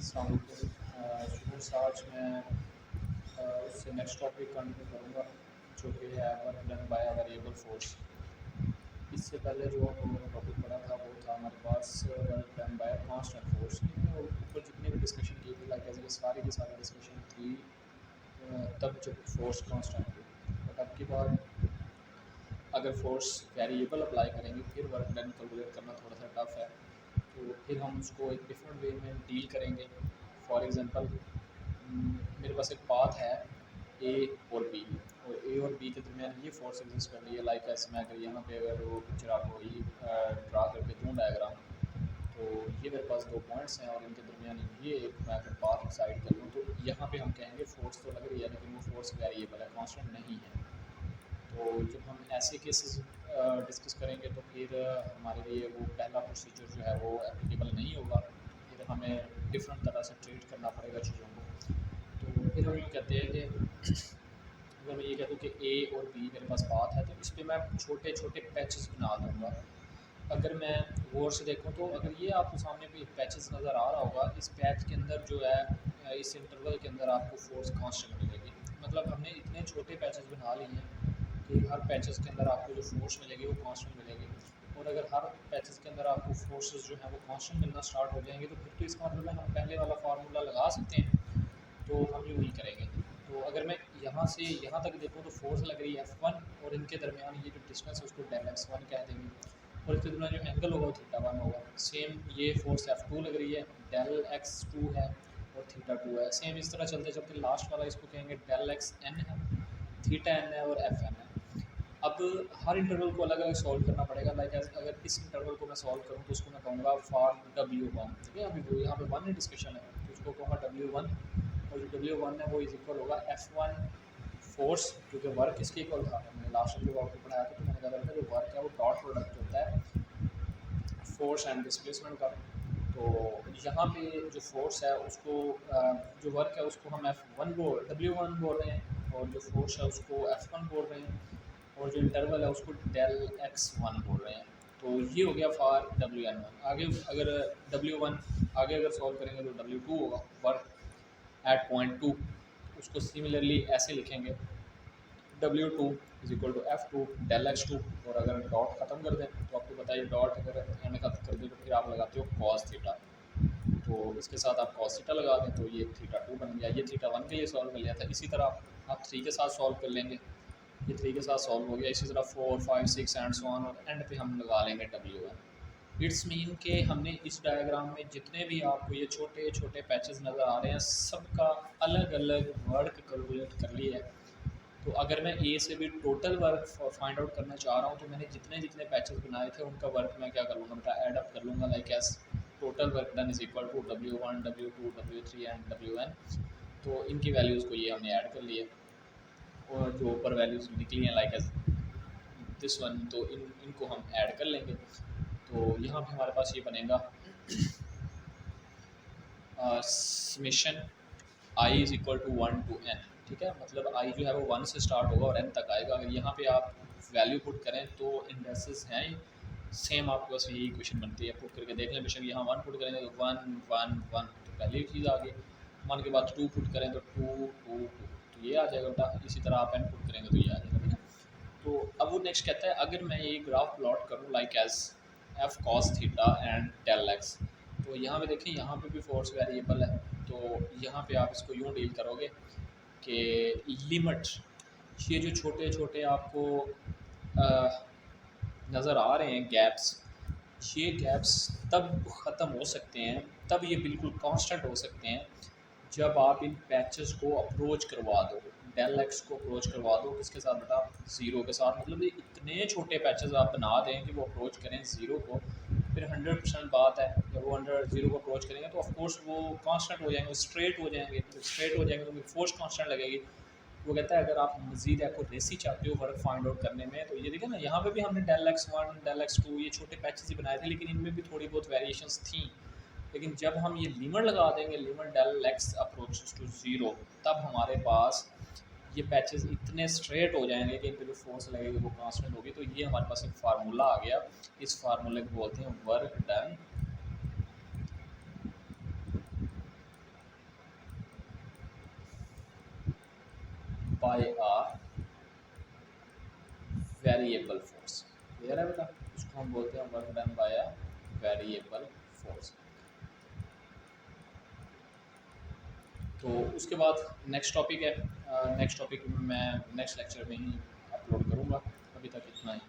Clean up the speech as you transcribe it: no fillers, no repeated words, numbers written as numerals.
Students आज मैं उससे नेक्स्ट टॉपिक कंटिन्यू करूँगा जो कि है work done by variable force. इससे पहले जो हमने टॉपिक पढ़ा था वो था हमारे पास work done by constant force. ऊपर जितनी भी डिस्कशन की थी लाइक ऐसे सारी की सारी डिस्कशन थी तब जब फोर्स कांस्टेंट थी। बट अब की बार अगर फोर्स वेरिएबल अप्लाई करेंगे फिर वर्क डन कैलकुलेट करना थोड़ा सा टफ है, तो फिर हम उसको एक डिफरेंट वे में डील करेंगे। फॉर एग्ज़ाम्पल मेरे पास एक पाथ है ए और बी, और ए और बी के दरमियान ये फोर्स एग्जिस्ट कर रही है। लाइक ऐसे मैं अगर यहाँ पे अगर वो पिक्चर आपको ये ड्रा करके दूँ डायग्राम, तो ये मेरे पास दो पॉइंट्स हैं और इनके दरमियान ये एक मैं अगर पाथ डिसाइड कर लूँ तो यहाँ पे हम कहेंगे फोर्स तो लग रही है लेकिन वो फोर्स वेरिएबल है, कांस्टेंट नहीं है। तो जब हम ऐसे केसेस डिस्कस करेंगे तो फिर हमारे लिए वो पहला प्रोसीजर जो है वो एप्लीकेबल नहीं होगा, फिर हमें डिफरेंट तरह से ट्रीट करना पड़ेगा चीज़ों को। तो फिर हम ये कहते हैं कि अगर मैं ये कहता हूँ कि ए और बी मेरे पास पाथ है तो इस पर मैं छोटे छोटे पैचेस बना दूँगा। अगर मैं गौर से देखूँ तो अगर ये आपको सामने पे पैचेस नज़र आ रहा होगा, इस पैच के अंदर जो है इस इंटरवल के अंदर आपको फोर्स कांस्टेंट मिलेगी। मतलब हमने इतने छोटे पैचेस बना लिए हैं कि हर पैचेस के अंदर आपको जो फोर्स मिलेगी वो कांस्टेंट मिलेगी। और अगर हर पैचेस के अंदर आपको फोर्सेस जो है वो कांस्टेंट मिलना स्टार्ट हो जाएंगे तो फिर तो इसका मतलब है हम पहले वाला फार्मूला लगा सकते हैं, तो हम ये वही करेंगे। तो अगर मैं यहाँ से यहाँ तक देखूँ तो फोर्स लग रही है F1 और इनके दरमियान ये जो डिस्टेंस है उसको Δx1 कह देंगे, और इसके दरमियान जो एंगल होगा वो θ1 होगा। सेम ये फोर्स F2 लग रही है, Δx2 है और θ2 है। सेम इस तरह चलते चलते लास्ट वाला इसको कहेंगे Δxn है, θn है और Fn है। अब हर इंटरवल को अलग अलग सॉल्व करना पड़ेगा। लाइक अगर इस इंटरवल को मैं सॉल्व करूँ तो उसको मैं कहूँगा फॉर W1, ठीक है। अभी वो यहाँ पे वन डिस्कशन है तो उसको कहूँगा W1, और जो W1 है वो इज इक्वल होगा F1 फोर्स, क्योंकि वर्क इसके इक्वल था। हमने लास्ट जब आपको पढ़ाया था तो मैंने कहा था जो वर्क है वो डॉट प्रोडक्ट होता है फोर्स एंड डिस्प्लेसमेंट का। तो यहाँ पे जो फोर्स है उसको जो वर्क है उसको हम F1 W1 बोल रहे हैं, और जो फोर्स है उसको F1 बोल रहे हैं, और जो इंटरवल है उसको Δx1 बोल रहे हैं। तो ये हो गया फॉर Wn1। आगे अगर W1 आगे अगर सॉल्व करेंगे तो W2 होगा, वर्क एट पॉइंट 2। उसको सिमिलरली ऐसे लिखेंगे W2 is equal to F2 Δx2। और अगर डॉट ख़त्म कर दें तो आपको बताइए डॉट अगर एंड ख़त्म कर दें तो फिर आप लगाते हो cos थीटा, तो इसके साथ आप cos थीटा लगा दें तो ये θ2 बन गया। ये θ1 के लिए सॉल्व कर लिया था। इसी तरह आप 3 के साथ सॉल्व कर लेंगे, ये 3 के साथ सॉल्व हो गया। इसी तरह 4, 5, 6 एंड सो ऑन, और एंड पे हम लगा लेंगे W1। इट्स मीन के हमने इस डायग्राम में जितने भी आपको ये छोटे छोटे पैचेस नज़र आ रहे हैं सबका अलग अलग वर्क कैलकुलेट कर लिया है। तो अगर मैं ए से भी टोटल वर्क फाइंड आउट करना चाह रहा हूँ तो मैंने जितने जितने पैचेस बनाए थे उनका वर्क मैं क्या कर लूँगा, बेटा ऐड अप कर लूँगा। Like as total work done is equal to W1, W2, W3 and Wn। तो इनकी वैल्यूज़ को ये हमने ऐड कर लिए और जो ऊपर वैल्यूज़ निकली हैं लाइक एस दिस वन, तो इनको हम ऐड कर लेंगे। तो यहाँ पे हमारे पास ये बनेगा summation i is equal to 1 to n, ठीक है। मतलब i जो है वो 1 से स्टार्ट होगा और n तक आएगा। अगर यहाँ पे आप वैल्यू पुट करें तो इंडेक्सेस हैं सेम, आपके पास यही इक्वेशन बनती है। पुट करके देख लें, बेशक यहाँ 1 पुट करेंगे तो 1 1 1 तो पहली चीज़ आ गई। 1 के बाद 2 पुट करें तो 2 2 2 तो ये आ जाएगा बेटा। इसी तरह आप n पुट करेंगे तो ये आ जाएगा, ठीक है। तो अब वो नेक्स्ट कहता है अगर मैं ये ग्राफ प्लॉट करूँ like as F cos theta and Δx, तो यहाँ पे देखें यहाँ पे भी फोर्स वेरिएबल है। तो यहाँ पे आप इसको यूँ डील करोगे कि लिमिट ये जो छोटे छोटे आपको नज़र आ रहे हैं गैप्स, ये गैप्स तब ख़त्म हो सकते हैं, तब ये बिल्कुल कांस्टेंट हो सकते हैं जब आप इन पैचेस को अप्रोच करवा दो, Δx को अप्रोच करवा दो किसके साथ बेटा, ज़ीरो के साथ। मतलब ये इतने छोटे पैचेस आप बना दें कि वो अप्रोच करें ज़ीरो को, फिर 100% बात है जब वो अंडर ज़ीरो को अप्रोच करेंगे तो ऑफकोर्स वो कांस्टेंट हो जाएंगे, स्ट्रेट हो जाएंगे। तो स्ट्रेट हो जाएंगे तो फोर्स कांस्टेंट लगेगी। वो कहता है अगर आप मज़ीद एक्यूरेसी चाहते हो वर्क फाइंड आउट करने में तो ये देखिए ना, यहाँ पे भी हमने Δx1 Δx2 ये छोटे पैचेस ही बनाए थे लेकिन इनमें भी थोड़ी बहुत वेरिएशंस थी। लेकिन जब हम ये लिमिट लगा देंगे, limit Δx approaches to zero, तब हमारे पास ये पैचेस इतने स्ट्रेट हो जाएंगे कि इन पर जो फोर्स लगेगी वो कांस्टेंट होगी। तो ये हमारे पास एक फार्मूला आ गया। इस फार्मूले को बोलते हैं work done bye a variable force. Clear है बेटा, इसको हम बोलते हैं work done bye a variable force. तो उसके बाद नेक्स्ट टॉपिक है, नेक्स्ट टॉपिक मैं नेक्स्ट लेक्चर में ही अपलोड करूँगा। अभी तक इतना ही।